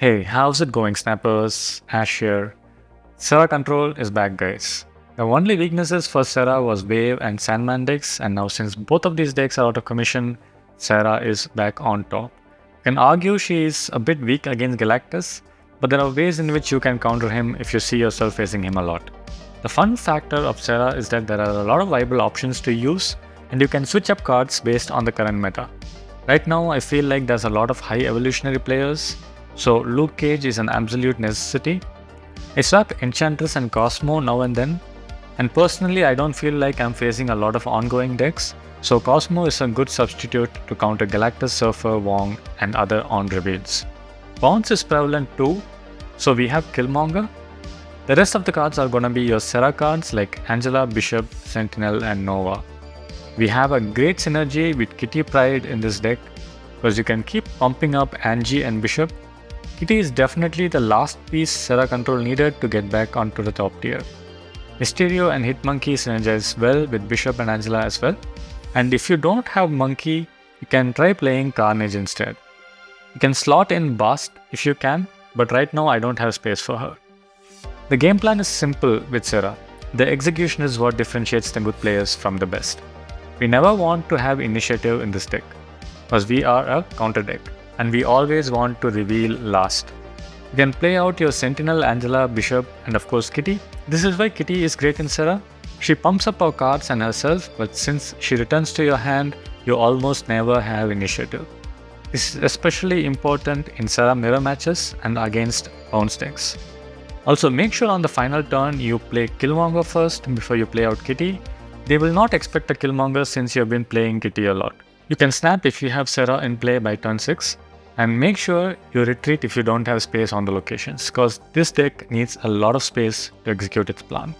Hey, how's it going, snappers? Ashh here. Sera Control is back, guys. The only weaknesses for Sera was Wave and Sandman decks, and now since both of these decks are out of commission, Sera is back on top. You can argue she is a bit weak against Galactus, but there are ways in which you can counter him if you see yourself facing him a lot. The fun factor of Sera is that there are a lot of viable options to use, and you can switch up cards based on the current meta. Right now, I feel like there's a lot of high evolutionary players, so Luke Cage is an absolute necessity. I swap Enchantress and Cosmo now and then, and personally I don't feel like I'm facing a lot of ongoing decks, so Cosmo is a good substitute to counter Galactus, Surfer, Wong and other on-reveals. Bounce is prevalent too, so we have Killmonger. The rest of the cards are gonna be your Sera cards like Angela, Bishop, Sentinel and Nova. We have a great synergy with Kitty Pryde in this deck, because you can keep pumping up Angie and Bishop. Kitty is definitely the last piece Sera Control needed to get back onto the top tier. Mysterio and Hitmonkey synergize well with Bishop and Angela as well. And if you don't have Monkey, you can try playing Carnage instead. You can slot in Bast if you can, but right now I don't have space for her. The game plan is simple with Sera. The execution is what differentiates the good players from the best. We never want to have initiative in this deck, because we are a counter deck, and we always want to reveal last. You can play out your Sentinel, Angela, Bishop, and of course Kitty. This is why Kitty is great in Sera. She pumps up our cards and herself, but since she returns to your hand, you almost never have initiative. This is especially important in Sera mirror matches and against bounce decks. Also, make sure on the final turn you play Killmonger first before you play out Kitty. They will not expect a Killmonger since you have been playing Kitty a lot. You can snap if you have Sera in play by turn 6. And make sure you retreat if you don't have space on the locations, because this deck needs a lot of space to execute its plan.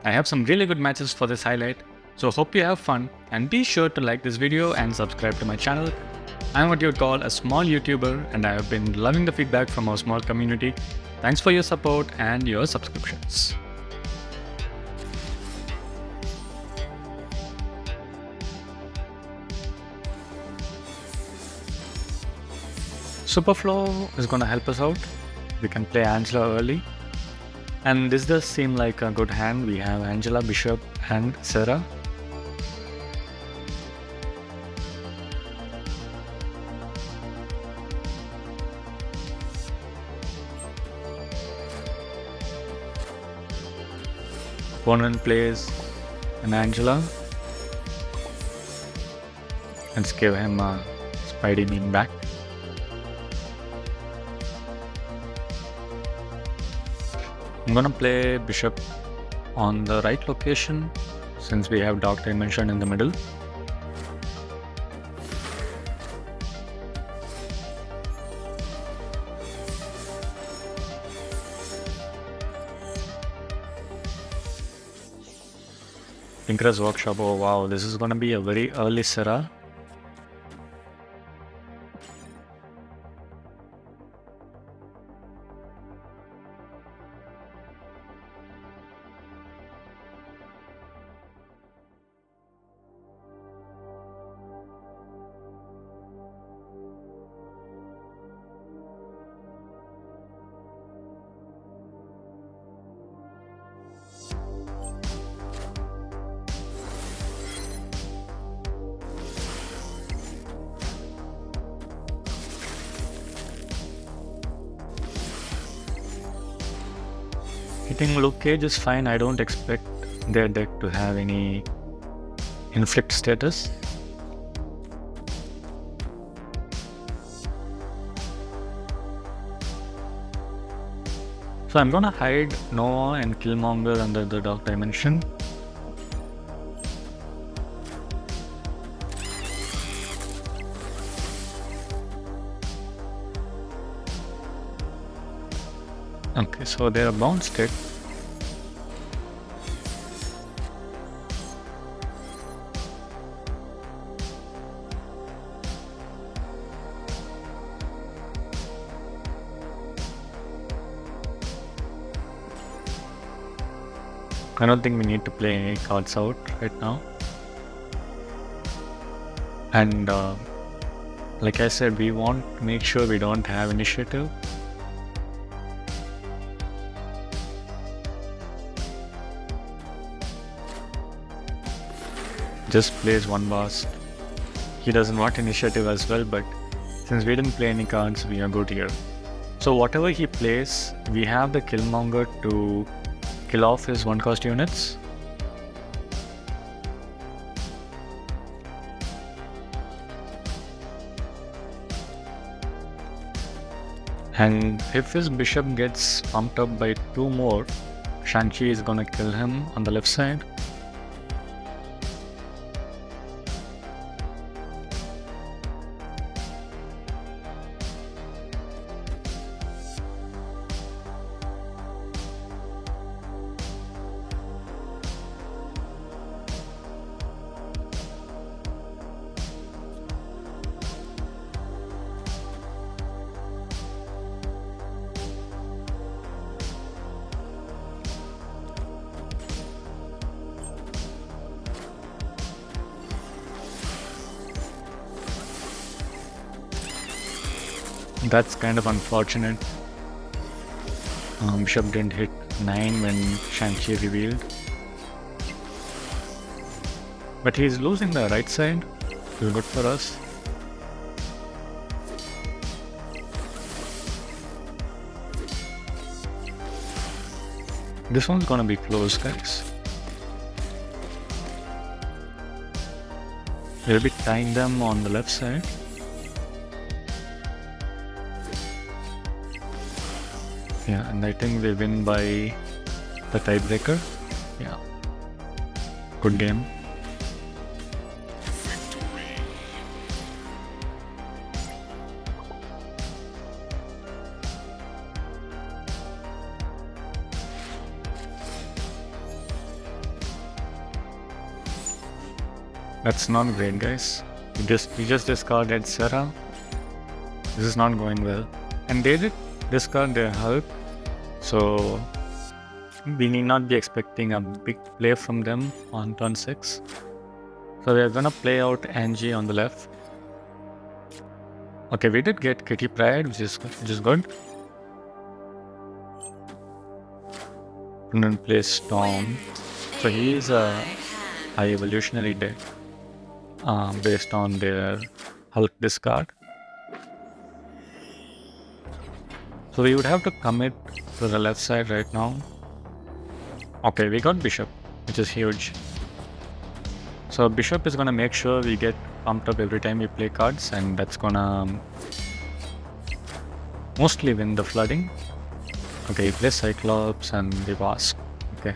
I have some really good matches for this highlight, so hope you have fun and be sure to like this video and subscribe to my channel. I'm what you would call a small YouTuber and I have been loving the feedback from our small community. Thanks for your support and your subscriptions. Superflow is going to help us out. We can play Angela early. And this does seem like a good hand. We have Angela, Bishop and Sera. Opponent plays an Angela. Let's give him a Spidey beam back. I'm gonna play Bishop on the right location since we have Dark Dimension in the middle. Tinker's Workshop, oh wow, this is gonna be a very early Sera. Hitting Luke Cage is fine. I don't expect their deck to have any inflict status. So I'm gonna hide Nova and Killmonger under the Dark Dimension. Okay, so they're a bounce deck. I don't think we need to play any cards out right now. And like I said, we want to make sure we don't have initiative. just plays one boss. He doesn't want initiative as well, but since we didn't play any cards, we are good here. So whatever he plays, we have the Killmonger to kill off his 1-cost units. And if his bishop gets pumped up by 2 more, Shang-Chi is gonna kill him on the left side. That's kind of unfortunate. Bishop didn't hit 9 when Shang-Chi revealed. But he's losing the right side. It's good for us. This one's gonna be close, guys. We'll be tying them on the left side. Yeah, and I think we win by the tiebreaker. Yeah. Good game. That's not great, guys. We just discarded Sera. This is not going well. And they did discard their Hulk, so we need not be expecting a big play from them on turn 6. So we are gonna play out Angie on the left. Okay, we did get Kitty Pryde, which is good. And then play Storm. So he is a high evolutionary deck based on their Hulk discard. So we would have to commit to the left side right now. Okay, we got Bishop, which is huge. So Bishop is gonna make sure we get pumped up every time we play cards, and that's gonna mostly win the flooding. Okay, he plays Cyclops and the Wasp. Okay.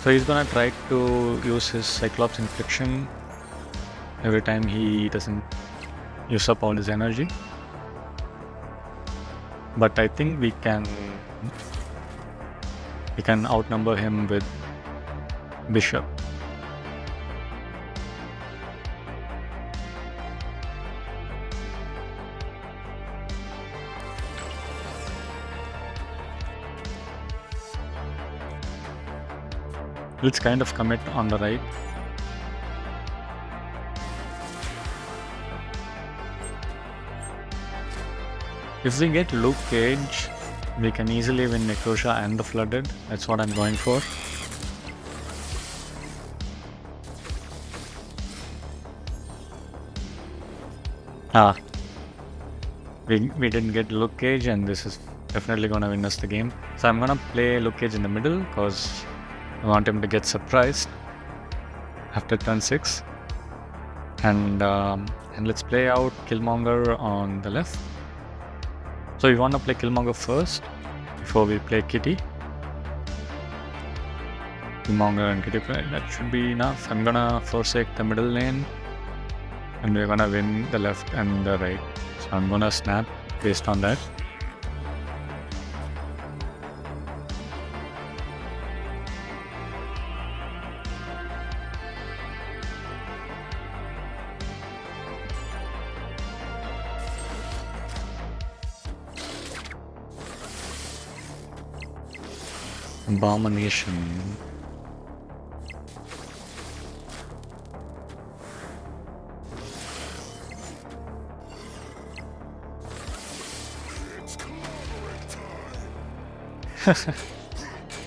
So he's gonna try to use his Cyclops Infliction every time he doesn't use up all his energy. But I think we can outnumber him with Bishop. Let's kind of commit on the right. If we get Luke Cage, we can easily win Necrosha and the Flooded. That's what I'm going for. We didn't get Luke Cage, and this is definitely gonna win us the game. So I'm gonna play Luke Cage in the middle because I want him to get surprised after turn 6. And let's play out Killmonger on the left. So we want to play Killmonger first before we play Kitty. Killmonger and Kitty Pryde, that should be enough. I'm gonna forsake the middle lane and we're gonna win the left and the right. So I'm gonna snap based on that. Abomination.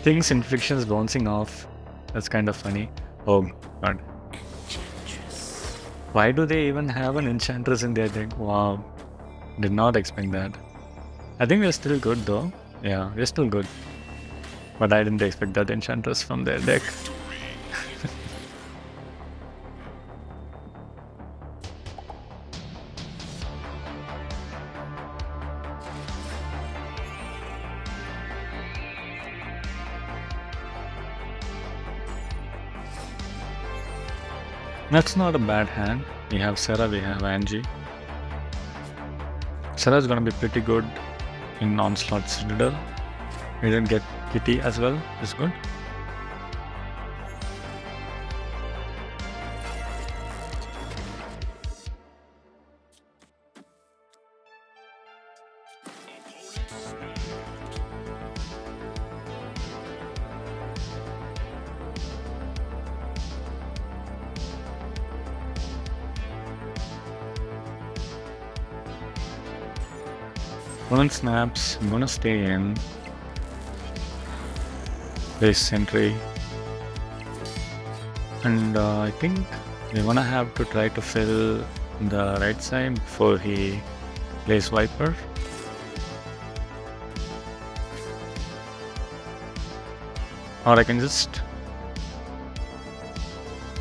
Things inflictions bouncing off. That's kind of funny. Oh god. Why do they even have an Enchantress in their deck? Wow. Did not expect that. I think we're still good though. Yeah, we're still good. But I didn't expect that Enchantress from their deck. That's not a bad hand. We have Sera, we have Angie. Sera's gonna be pretty good in Onslaught Citadel. We didn't get Kitty as well, it's good. One snaps, I'm gonna stay in. Base sentry. And I think we're gonna have to try to fill the right side before he plays Viper. Or I can just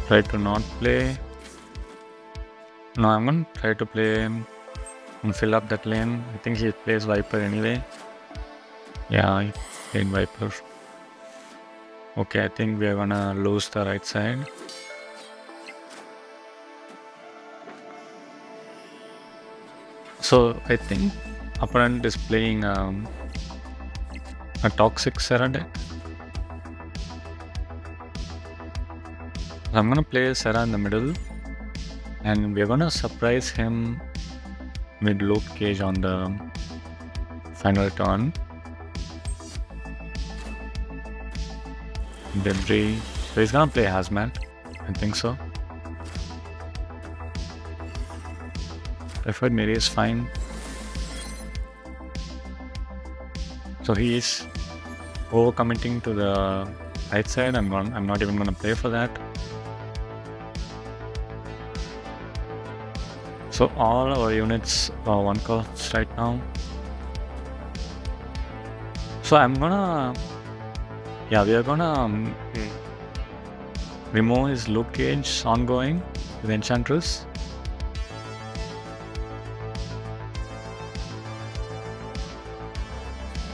try to not play. No, I'm gonna try to play and fill up that lane. I think he plays Viper anyway. Yeah, he played Viper. Okay, I think we are gonna lose the right side. So I think opponent is playing a toxic Sera deck. I'm gonna play Sera in the middle, and we're gonna surprise him with Luke Cage on the final turn. Debris. So he's gonna play Hazmat. I think so. Preferred Miri is fine. So he is overcommitting to the right side. I'm not even gonna play for that. So all our units are 1 cost right now. So I'm gonna, yeah, we are gonna remove his Luke Cage ongoing with Enchantress.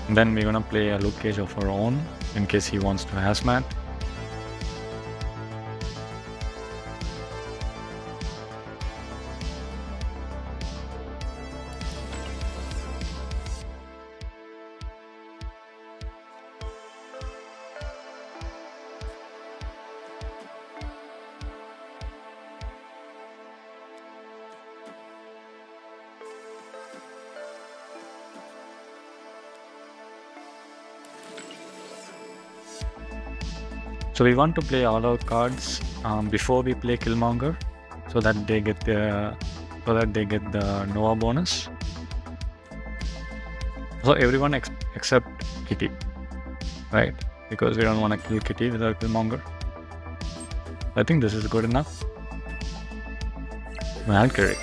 And then we're gonna play a Luke Cage of our own in case he wants to Hazmat. So we want to play all our cards before we play Killmonger, so that they get the Nova bonus. So everyone except Kitty, right? Because we don't want to kill Kitty without Killmonger. I think this is good enough. Valkyrie.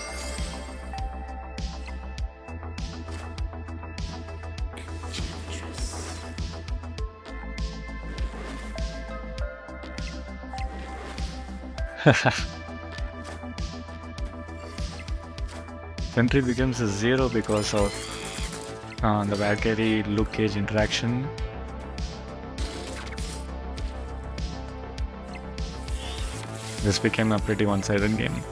Sentry becomes a 0 because of the Valkyrie Luke Cage interaction. This became a pretty one-sided game.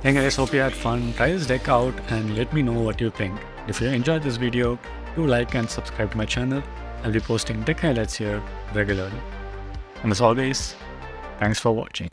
Hey guys, hope you had fun. Try this deck out and let me know what you think. If you enjoyed this video, do like and subscribe to my channel. I'll be posting deck highlights here regularly. And as always, thanks for watching.